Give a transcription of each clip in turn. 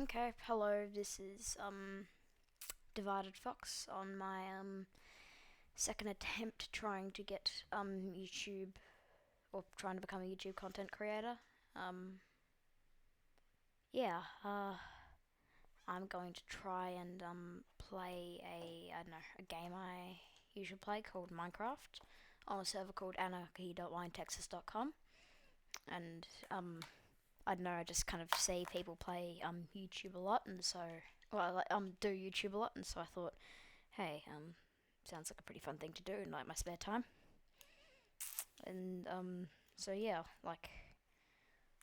Okay, hello, this is Divided Fox on my second attempt trying to get YouTube, or trying to become a YouTube content creator. Um yeah, I'm going to try and play I don't know, a game I usually play called Minecraft on a server called anarchy.winetexas.com. And I don't know, I just kind of see people play YouTube a lot, and so do YouTube a lot, and so I thought, hey, sounds like a pretty fun thing to do in like my spare time. And so yeah, like,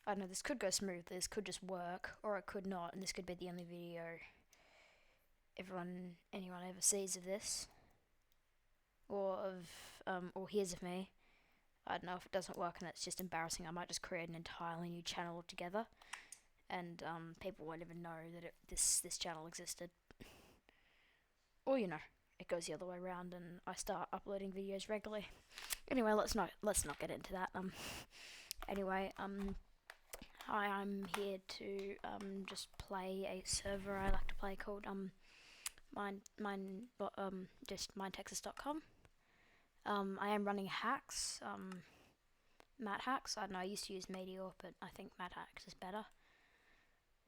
I don't know, this could go smoothly, this could just work, or it could not, and this could be the only video anyone ever sees of this, or hears of me. I don't know. If it doesn't work and it's just embarrassing, I might just create an entirely new channel altogether, and people won't even know that this channel existed. Or it goes the other way around, and I start uploading videos regularly. Anyway, let's not get into that. Anyway, hi, I'm here to just play a server I like to play called just mindtexas.com. I am running hacks, Matt hacks. I don't know, I used to use Meteor, but I think Matt hacks is better.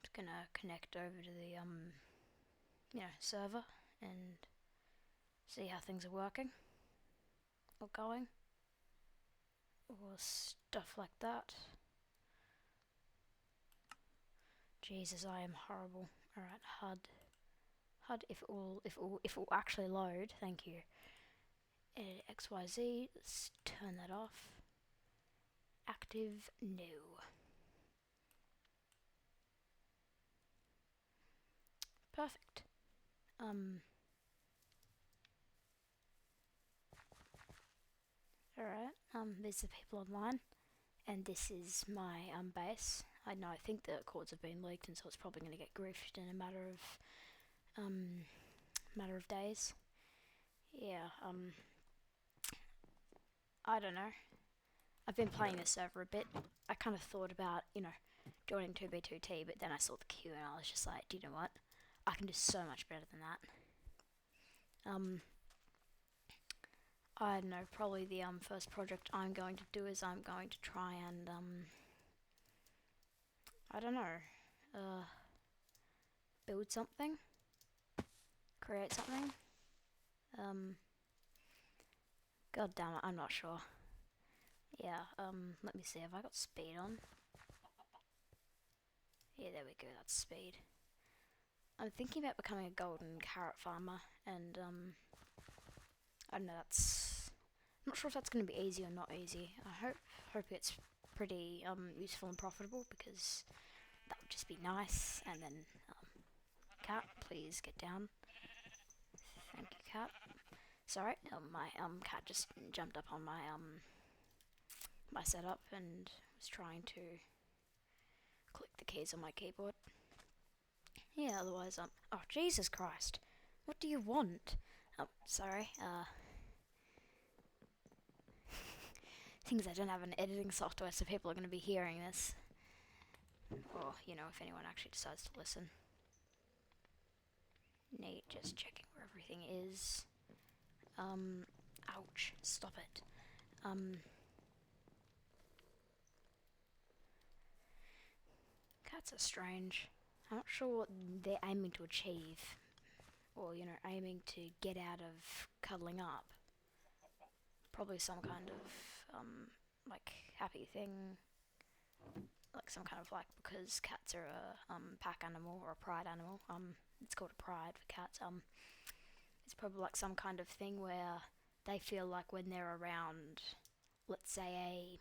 Just gonna connect over to the server and see how things are working or going or stuff like that. Jesus, I am horrible. Alright, HUD, if it will actually load, thank you. Edit XYZ, let's turn that off. Active, no. Perfect. Alright, these are the people online, and this is my base. I know, I think the cords have been leaked, and so it's probably going to get griefed in a matter of days. Yeah, I don't know. I've been playing this server a bit. I kind of thought about, joining 2B2T, but then I saw the queue and I was just like, do you know what? I can do so much better than that. I don't know, probably the first project I'm going to do is I'm going to try and, I don't know, build something, create something. God damn it, I'm not sure. Yeah, let me see, have I got speed on? Yeah, there we go, that's speed. I'm thinking about becoming a golden carrot farmer, and, I don't know, I'm not sure if that's going to be easy or not easy. I hope it's pretty, useful and profitable, because that would just be nice. And then, cat, please get down. Thank you, cat. Sorry, my, cat just jumped up on my, my setup and was trying to click the keys on my keyboard. Yeah, otherwise, oh, Jesus Christ. What do you want? Oh, sorry, things I don't have an editing software, so people are going to be hearing this. Or, if anyone actually decides to listen. Nate, just checking where everything is. Ouch, stop it. Cats are strange. I'm not sure what they're aiming to achieve. Or, aiming to get out of cuddling up. Probably some kind of, like, happy thing. Like some kind of, like, because cats are a pack animal or a pride animal. It's called a pride for cats. It's probably like some kind of thing where they feel like when they're around, let's say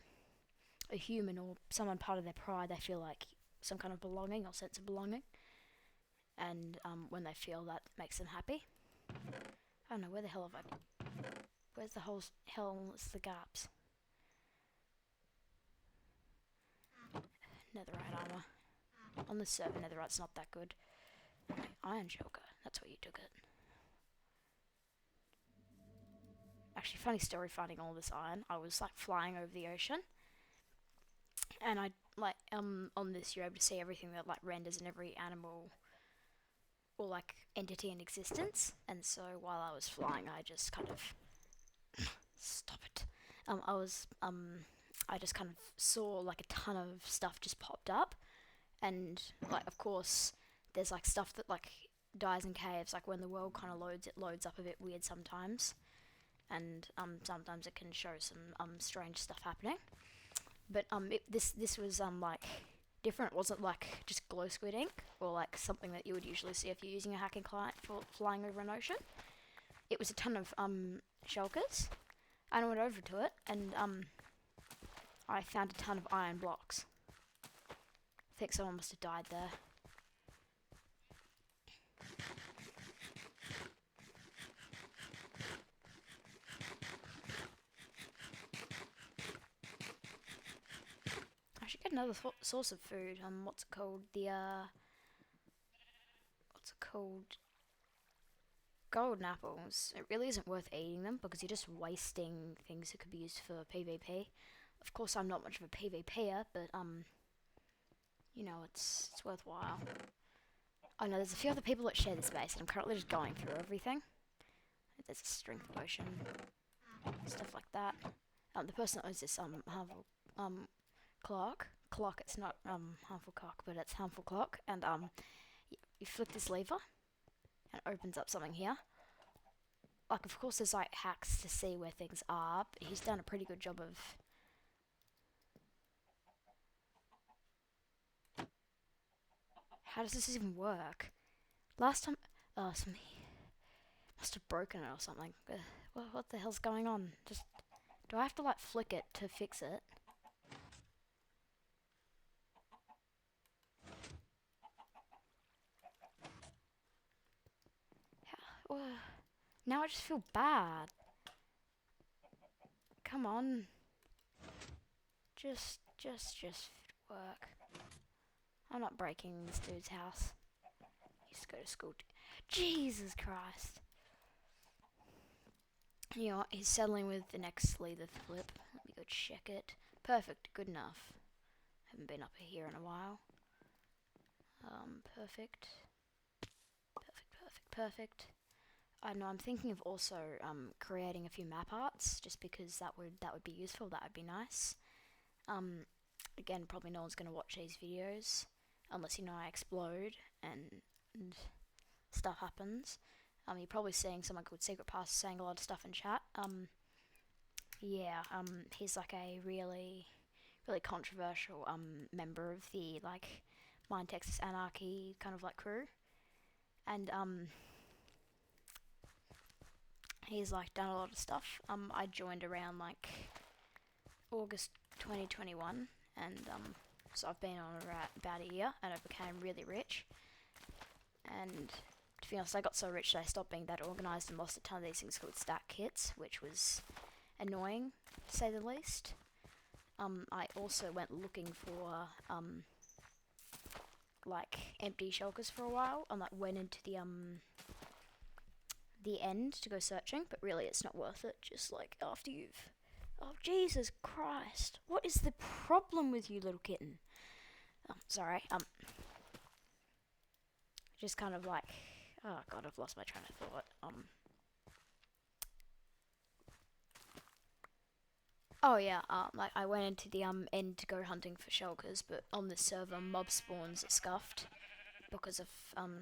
a human or someone part of their pride, they feel like some kind of belonging or sense of belonging. And when they feel that, it makes them happy. I don't know, where the hell have I... Where's the whole hell is the gaps? Netherite armor. On this server, netherite's not that good. Iron Joker, that's where you took it. Actually, funny story finding all this iron. I was like flying over the ocean, and I like on this you're able to see everything that like renders in every animal or like entity in existence. And so while I was flying, I just kind of stop it. I just kind of saw like a ton of stuff just popped up, and like of course there's like stuff that like dies in caves. Like when the world kind of loads, it loads up a bit weird sometimes, and sometimes it can show some strange stuff happening. But this was like different. It wasn't like just glow squid ink or like something that you would usually see if you're using a hacking client for flying over an ocean. It was a ton of shulkers. I went over to it and I found a ton of iron blocks. I think someone must have died there. I should get another source of food. What's it called? What's it called? Golden apples. It really isn't worth eating them because you're just wasting things that could be used for PvP. Of course, I'm not much of a PvPer, but you know, it's worthwhile. Oh no, there's a few other people that share this base, and I'm currently just going through everything. There's a strength potion, stuff like that. The person that owns this harmful clock. It's not harmful cock, but it's harmful clock. And you flick this lever, and it opens up something here. Like, of course, there's like hacks to see where things are, but he's done a pretty good job of. How does this even work? Last time, some must have broken it or something. What the hell's going on? Just, do I have to like flick it to fix it? Now I just feel bad. Come on. Just work. I'm not breaking this dude's house. He used to go to school. Jesus Christ. You know what? He's settling with the next slither flip. Let me go check it. Perfect. Good enough. Haven't been up here in a while. Perfect. Perfect. I know I'm thinking of also creating a few map arts, just because that would be useful. That would be nice. Again, probably no one's gonna watch these videos unless you know I explode and stuff happens. You're probably seeing someone called Secret Pass saying a lot of stuff in chat. Yeah. He's like a really controversial member of the like Mine Texas Anarchy kind of like crew, and he's like done a lot of stuff. I joined around like August 2021, and so I've been on about a year, and I became really rich. And to be honest, I got so rich that I stopped being that organised and lost a ton of these things called stack kits, which was annoying to say the least. I also went looking for like empty shulkers for a while, and like went into the end to go searching, but really it's not worth it. Just like after you've, oh Jesus Christ, what is the problem with you, little kitten? Sorry. Just kind of like, oh god, I've lost my train of thought. Oh yeah, like I went into the end to go hunting for shulkers, but on this server mob spawns are scuffed because of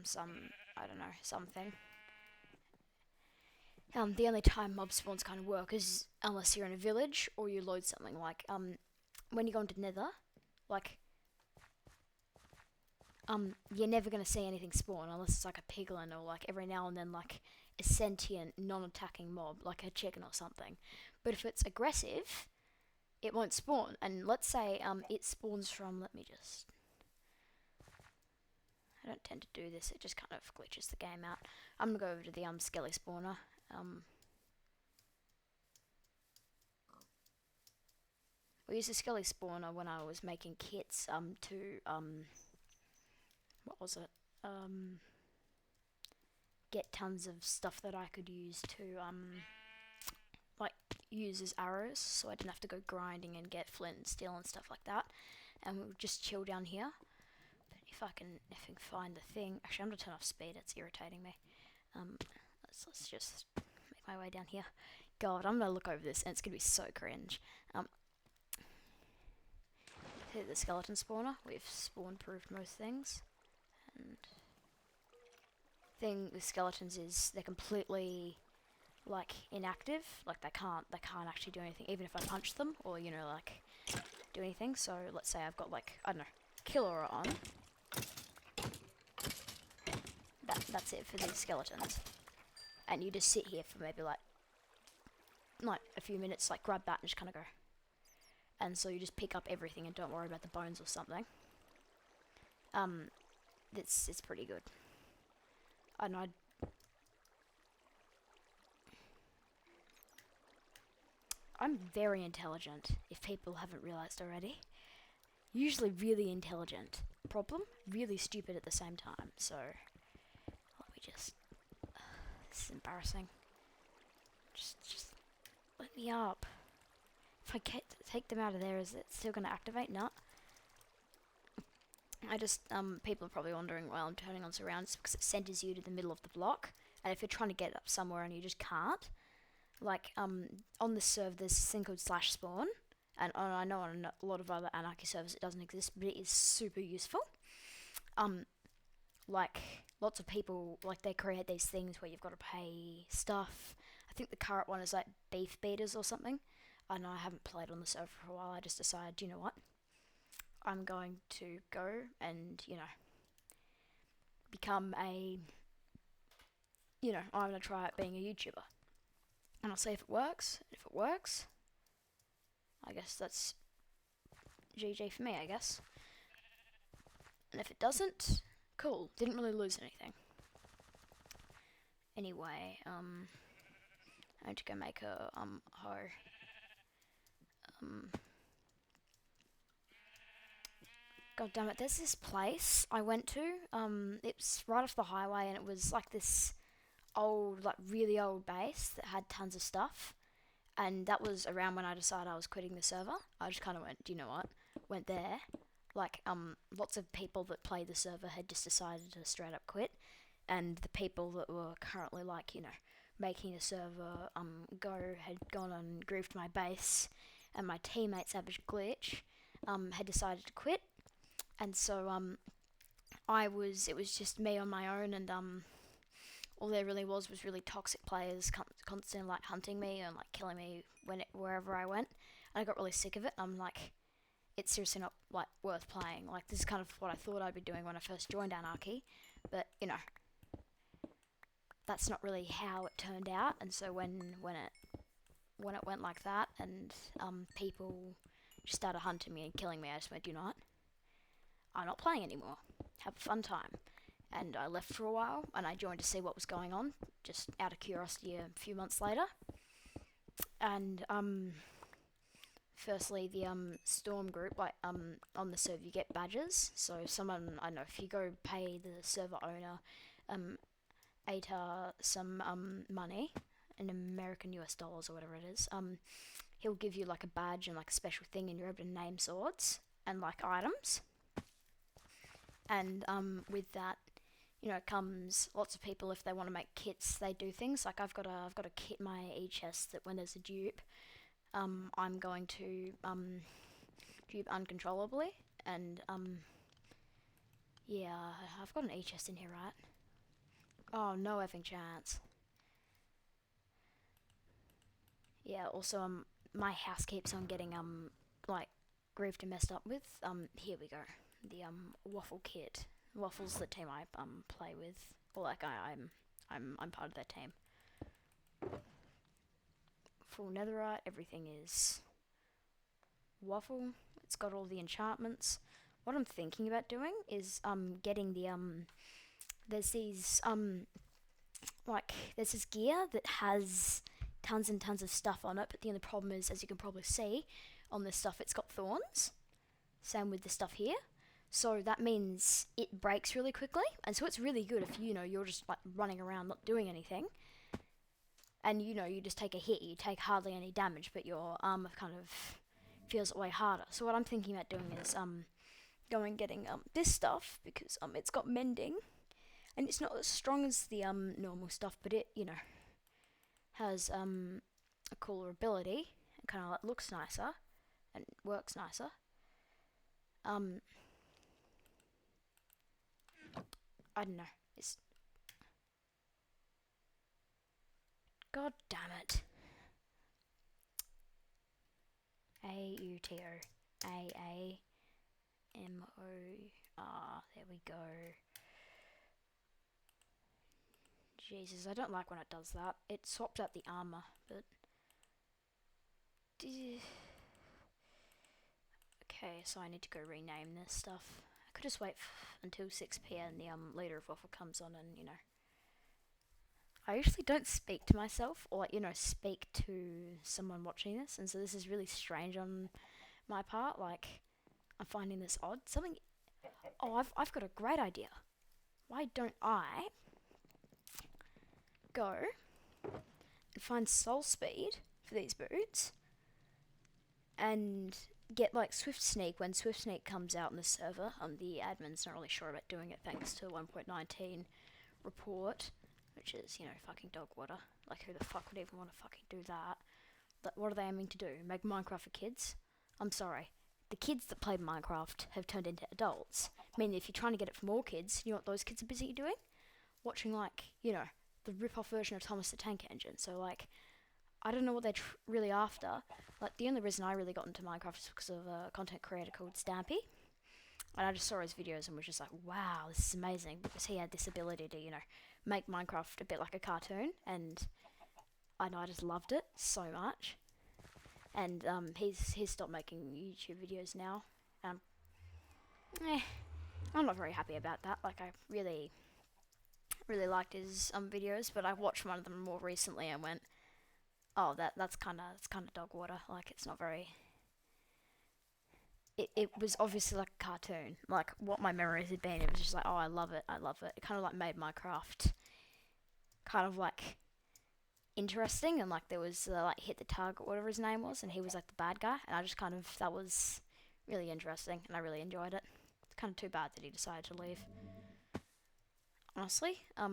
some, I don't know, something. The only time mob spawns kind of work is unless you're in a village or you load something like when you go into Nether, like you're never gonna see anything spawn unless it's like a piglin or like every now and then like a sentient non-attacking mob like a chicken or something. But if it's aggressive, it won't spawn. And let's say it spawns from, let me just, I don't tend to do this, it just kind of glitches the game out. I'm gonna go over to the skelly spawner. We used a skelly spawner when I was making kits to what was it? Get tons of stuff that I could use to like use as arrows, so I didn't have to go grinding and get flint and steel and stuff like that. and we'll just chill down here. But if I can find the thing, actually I'm gonna turn off speed. It's irritating me. Let's just make my way down here. God, I'm gonna look over this and it's gonna be so cringe. Hit the skeleton spawner. We've spawn-proofed most things. And thing with skeletons is they're completely like inactive. Like they can't actually do anything, even if I punch them or like do anything. So let's say I've got like, I don't know, killer on. That's it for these skeletons. And you just sit here for maybe like a few minutes, like grab that and just kind of go. And so you just pick up everything and don't worry about the bones or something. It's pretty good. I know. I'm very intelligent, if people haven't realized already. Usually really intelligent. Problem? Really stupid at the same time. So, let me just... this is embarrassing. Just let me up. If I take them out of there, is it still going to activate? No. People are probably wondering why I'm turning on surrounds, because it centers you to the middle of the block. And if you're trying to get up somewhere and you just can't, like, on this server there's this thing called /spawn, and I know on a lot of other anarchy servers it doesn't exist, but it is super useful. Like, lots of people, like, they create these things where you've got to pay stuff. I think the current one is like beef beaters or something. I know I haven't played on the server for a while. I just decided, you know what? I'm going to go and, become a, I'm going to try out being a YouTuber. And I'll see if it works. And if it works, I guess that's GG for me, I guess. And if it doesn't, cool. Didn't really lose anything. Anyway, I need to go make a, hoe. God damn it, there's this place I went to, it's right off the highway, and it was like this old, like really old base that had tons of stuff, and that was around when I decided I was quitting the server. I just kind of went, do you know what, went there, like, lots of people that play the server had just decided to straight up quit, and the people that were currently, like, making the server, go, had gone and griefed my base, and my teammate Savage Glitch, had decided to quit. And so, it was just me on my own, and, all there really was really toxic players constantly, like, hunting me and, like, killing me wherever I went. And I got really sick of it. I'm like, it's seriously not, like, worth playing. Like, this is kind of what I thought I'd be doing when I first joined Anarchy. But, that's not really how it turned out. And so when it went like that, and, people just started hunting me and killing me, I just went, you know what? I'm not playing anymore. Have a fun time. And I left for a while, and I joined to see what was going on, just out of curiosity a few months later. And, firstly, the, Storm group, like, on the server you get badges. So someone, I don't know, if you go pay the server owner, ATA some, money, in American US dollars or whatever it is, he'll give you, like, a badge and, like, a special thing, and you're able to name swords and, like, items. And, with that, comes lots of people, if they want to make kits, they do things. Like, I've got a kit in my e-chest that when there's a dupe, I'm going to, dupe uncontrollably. And, yeah, I've got an e-chest in here, right? Oh, no effing chance. Yeah, also, my house keeps on getting, like, griefed and messed up with. Here we go. The, waffle kit. Waffle's the team I, play with. Or, like, I'm part of their team. Full netherite, everything is waffle. It's got all the enchantments. What I'm thinking about doing is, getting the, there's these, there's this gear that has tons and tons of stuff on it, but the only problem is, as you can probably see, on this stuff it's got thorns. Same with the stuff here. So that means it breaks really quickly, and so it's really good if, you're just, like, running around not doing anything. And, you just take a hit, you take hardly any damage, but your armor kind of feels way harder. So what I'm thinking about doing is going and getting this stuff, because it's got mending, and it's not as strong as the normal stuff, but it, you know, has a cooler ability, and kind of like looks nicer and works nicer. I don't know. It's, god damn it. AUTO. There we go. Jesus, I don't like when it does that. It swapped out the armor, but... Okay, so I need to go rename this stuff. I could just wait until 6 PM and the leader of Waffle comes on and, you know... I usually don't speak to myself, or, like, you know, speak to someone watching this, and so this is really strange on my part. Like, I'm finding this odd. Something... Oh, I've got a great idea. Why don't I go and find soul speed for these boots and get like Swift Sneak when Swift Sneak comes out in the server. The admin's not really sure about doing it thanks to 1.19 report, which is, you know, fucking dog water. Like, who the fuck would even want to fucking do that? But what are they aiming to do? Make Minecraft for kids? I'm sorry. The kids that played Minecraft have turned into adults. I mean, if you're trying to get it for more kids, you know what those kids are busy doing? Watching, like, you know, the rip-off version of Thomas the Tank Engine. So, like, I don't know what they're really after. Like, the only reason I really got into Minecraft is because of a content creator called Stampy. And I just saw his videos and was just like, wow, this is amazing. Because he had this ability to, you know, make Minecraft a bit like a cartoon. And I know, I just loved it so much. And he's stopped making YouTube videos now. I'm not very happy about that. Like, I really liked his videos, but I watched one of them more recently and went, oh, that's kind of dog water. Like, it's not very... It was obviously like a cartoon. Like, what my memories had been, it was just like, oh, I love it. It kind of like made Minecraft kind of like interesting, and like there was like Hit the Target, whatever his name was, and he was like the bad guy, and I just kind of, that was really interesting, and I really enjoyed it. It's kind of too bad that he decided to leave. Honestly, I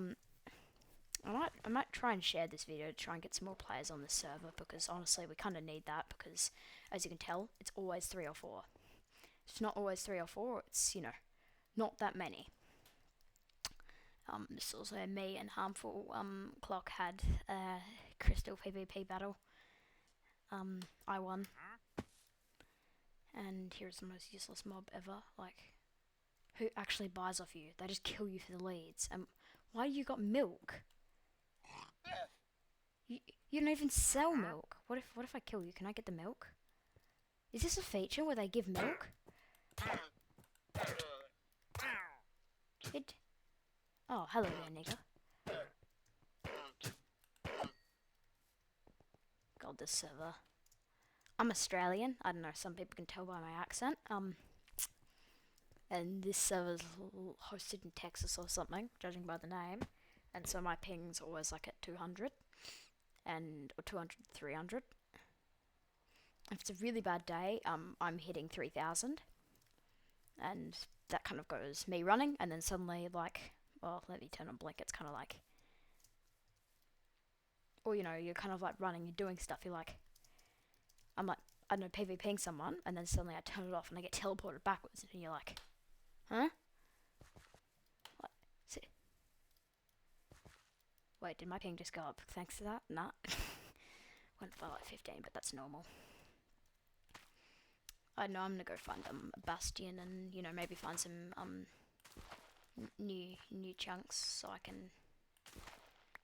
might try and share this video to try and get some more players on this server, because honestly we kind of need that, because as you can tell, it's always 3 or 4. It's not always 3 or 4, it's, you know, not that many. This is also me and Harmful Clock had a Crystal PvP battle. I won. And here's the most useless mob ever. Like, who actually buys off you? They just kill you for the leads. And why do you got milk? You don't even sell milk. What if I kill you? Can I get the milk? Is this a feature where they give milk? Kid. Oh, hello there, nigga. God, this server. I'm Australian. I don't know, some people can tell by my accent. And this server's hosted in Texas or something, judging by the name. And so my ping's always like at 200. Or 200, 300. If it's a really bad day, I'm hitting 3,000. And that kind of goes me running, and then suddenly, like, well, let me turn on blink, it's kind of like, or, you know, you're kind of like running, you're doing stuff, you're like, I'm like, I don't know, PvPing someone, and then suddenly I turn it off and I get teleported backwards, and you're like, huh? What? Wait, did my ping just go up thanks to that? Nah. Went by like 15, but that's normal. I know I'm gonna go find a bastion and, you know, maybe find some new chunks so I can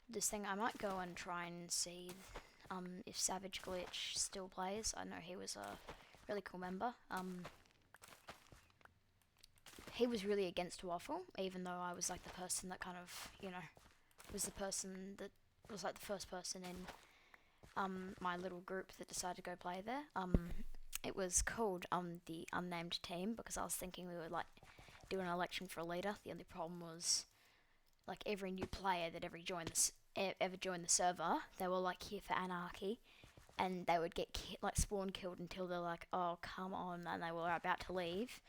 this thing. I might go and try and see if Savage Glitch still plays. I know he was a really cool member. He was really against Waffle, even though I was like the person that kind of, you know, was the person that was like the first person in my little group that decided to go play there. It was called the Unnamed Team, because I was thinking we would like do an election for a leader. The only problem was, like, every new player that ever joined the server, they were like here for anarchy, and they would get like spawn killed until they're like, oh come on, and they were about to leave,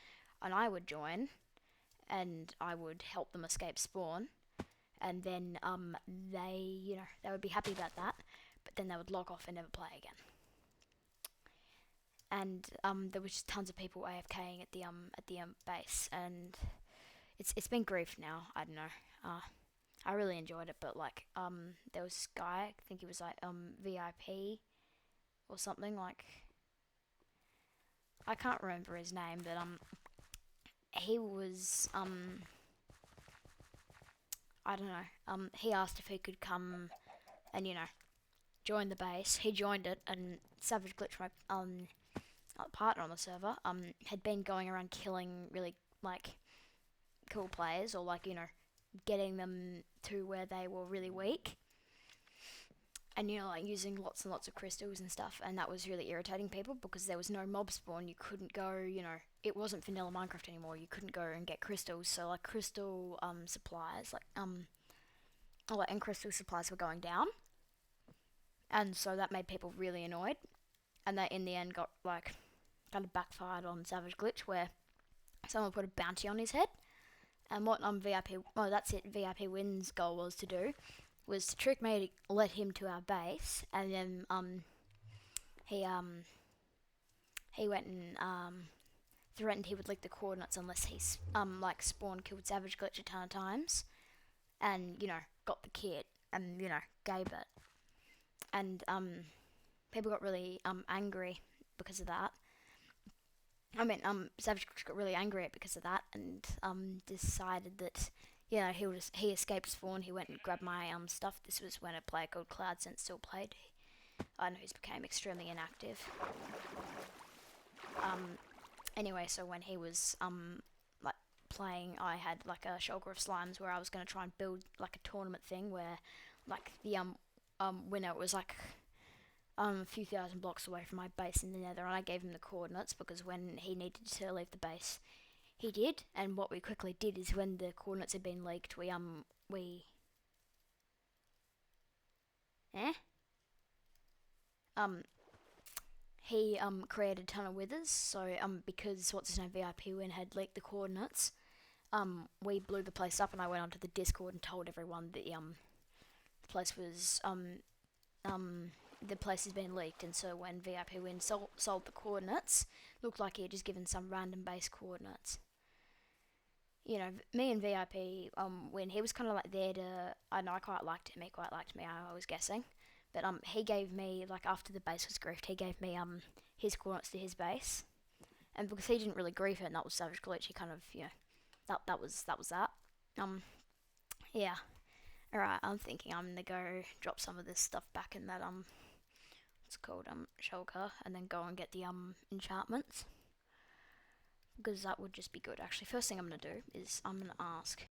and I would join, and I would help them escape spawn, and then they would be happy about that, but then they would log off and never play again. And there was just tons of people AFKing at the base, and it's been grief now. I don't know. I really enjoyed it, but like there was this guy, I think he was like VIP or something, like I can't remember his name, but he was I don't know, he asked if he could come and join the base. He joined it, and Savage Glitch, my partner on the server, had been going around killing really like cool players, or like getting them to where they were really weak, and like using lots and lots of crystals and stuff, and that was really irritating people because there was no mob spawn. You couldn't go, it wasn't vanilla Minecraft anymore. You couldn't go and get crystals, so like crystal supplies, and crystal supplies were going down, and so that made people really annoyed, and that in the end got like kind of backfired on Savage Glitch, where someone put a bounty on his head. And what VIP Win's goal was to do was to trick me to let him to our base, and then he went and threatened he would leak the coordinates unless he spawn killed Savage Glitch a ton of times, and got the kit and gave it, and people got really angry because of that. Savage got really angry because of that, and decided that he escaped spawn. He went and grabbed my stuff. This was when a player called CloudSense still played. I know he's became extremely inactive. Anyway, so when he was like playing, I had like a shulker of slimes where I was going to try and build like a tournament thing where like the winner was like a few thousand blocks away from my base in the nether, and I gave him the coordinates because when he needed to leave the base, he did. And what we quickly did is when the coordinates had been leaked, he created a ton of withers. So because what's his name VIP Win had leaked the coordinates, we blew the place up, and I went onto the Discord and told everyone that the place was the place has been leaked. And so when VIP Win sold the coordinates, looked like he had just given some random base coordinates. Me and VIP Win, he was kind of like there to, I know I quite liked him, he quite liked me, I was guessing, but he gave me, like after the base was griefed, he gave me his coordinates to his base, and because he didn't really grief it, and that was Savage Glitch, he kind of that was that. Yeah. Alright, I'm thinking I'm gonna go drop some of this stuff back in that it's called shulker, and then go and get the enchantments, because that would just be good. Actually, first thing I'm gonna do is I'm gonna ask